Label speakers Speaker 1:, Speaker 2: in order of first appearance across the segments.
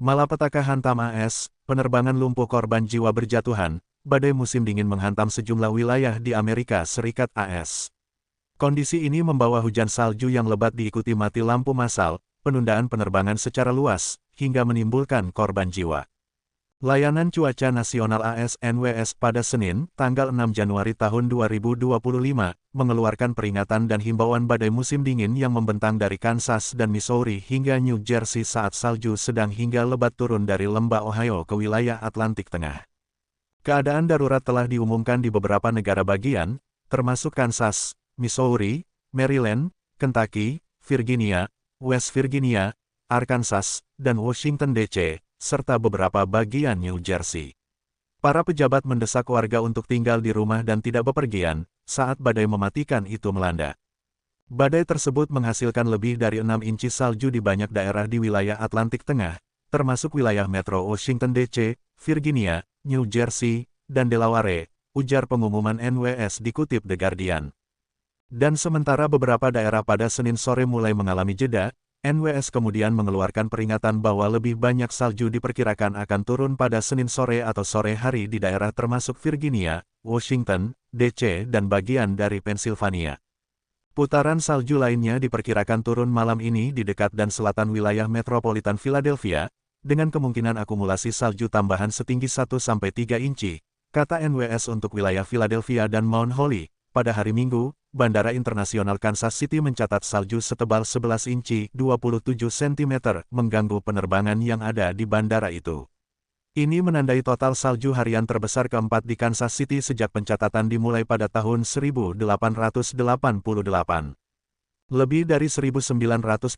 Speaker 1: Malapetaka hantam AS, penerbangan lumpuh korban jiwa berjatuhan, badai musim dingin menghantam sejumlah wilayah di Amerika Serikat AS. Kondisi ini membawa hujan salju yang lebat diikuti mati lampu massal, penundaan penerbangan secara luas, hingga menimbulkan korban jiwa. Layanan Cuaca Nasional AS NWS pada Senin, tanggal 6 Januari tahun 2025, mengeluarkan peringatan dan himbauan badai musim dingin yang membentang dari Kansas dan Missouri hingga New Jersey saat salju sedang hingga lebat turun dari lembah Ohio ke wilayah Atlantik Tengah. Keadaan darurat telah diumumkan di beberapa negara bagian, termasuk Kansas, Missouri, Maryland, Kentucky, Virginia, West Virginia, Arkansas, dan Washington DC, serta beberapa bagian New Jersey. Para pejabat mendesak warga untuk tinggal di rumah dan tidak bepergian, saat badai mematikan itu melanda. Badai tersebut menghasilkan lebih dari 6 inci salju di banyak daerah di wilayah Atlantik Tengah, termasuk wilayah Metro Washington DC, Virginia, New Jersey, dan Delaware, ujar pengumuman NWS dikutip The Guardian. Dan sementara beberapa daerah pada Senin sore mulai mengalami jeda, NWS kemudian mengeluarkan peringatan bahwa lebih banyak salju diperkirakan akan turun pada Senin sore atau sore hari di daerah termasuk Virginia, Washington, DC, dan bagian dari Pennsylvania. Putaran salju lainnya diperkirakan turun malam ini di dekat dan selatan wilayah metropolitan Philadelphia, dengan kemungkinan akumulasi salju tambahan setinggi 1-3 inci, kata NWS untuk wilayah Philadelphia dan Mount Holly. Pada hari Minggu, Bandara Internasional Kansas City mencatat salju setebal 11 inci 27 cm mengganggu penerbangan yang ada di bandara itu. Ini menandai total salju harian terbesar keempat di Kansas City sejak pencatatan dimulai pada tahun 1888. Lebih dari 1.900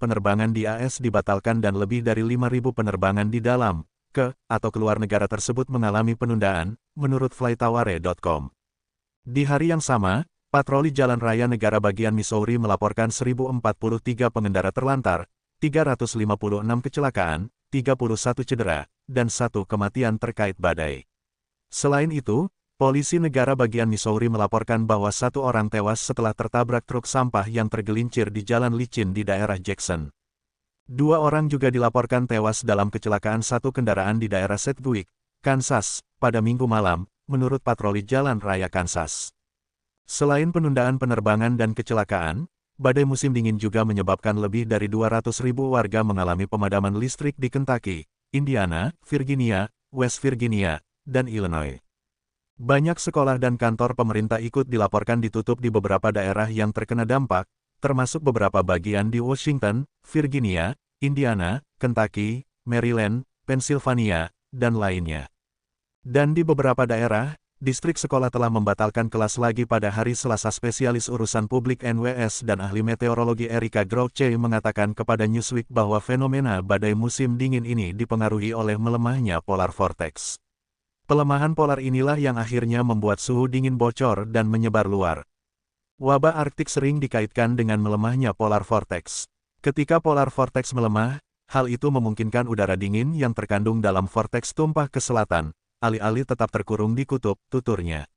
Speaker 1: penerbangan di AS dibatalkan dan lebih dari 5.000 penerbangan di dalam, ke, atau keluar negara tersebut mengalami penundaan, menurut flightaware.com. Di hari yang sama, patroli jalan raya negara bagian Missouri melaporkan 1.043 pengendara terlantar, 356 kecelakaan, 31 cedera, dan 1 kematian terkait badai. Selain itu, polisi negara bagian Missouri melaporkan bahwa 1 orang tewas setelah tertabrak truk sampah yang tergelincir di jalan licin di daerah Jackson. 2 orang juga dilaporkan tewas dalam kecelakaan 1 kendaraan di daerah Sedgwick, Kansas, pada Minggu malam, menurut patroli jalan raya Kansas. Selain penundaan penerbangan dan kecelakaan, badai musim dingin juga menyebabkan lebih dari 200.000 warga mengalami pemadaman listrik di Kentucky, Indiana, Virginia, West Virginia, dan Illinois. Banyak sekolah dan kantor pemerintah ikut dilaporkan ditutup di beberapa daerah yang terkena dampak, termasuk beberapa bagian di Washington, Virginia, Indiana, Kentucky, Maryland, Pennsylvania, dan lainnya. Dan di beberapa daerah, distrik sekolah telah membatalkan kelas lagi pada hari Selasa. Spesialis urusan publik NWS dan ahli meteorologi Erika Grouche mengatakan kepada Newsweek bahwa fenomena badai musim dingin ini dipengaruhi oleh melemahnya polar vortex. Pelemahan polar inilah yang akhirnya membuat suhu dingin bocor dan menyebar luar. Wabah Arktik sering dikaitkan dengan melemahnya polar vortex. Ketika polar vortex melemah, hal itu memungkinkan udara dingin yang terkandung dalam vortex tumpah ke selatan, alih-alih tetap terkurung di kutub, tuturnya.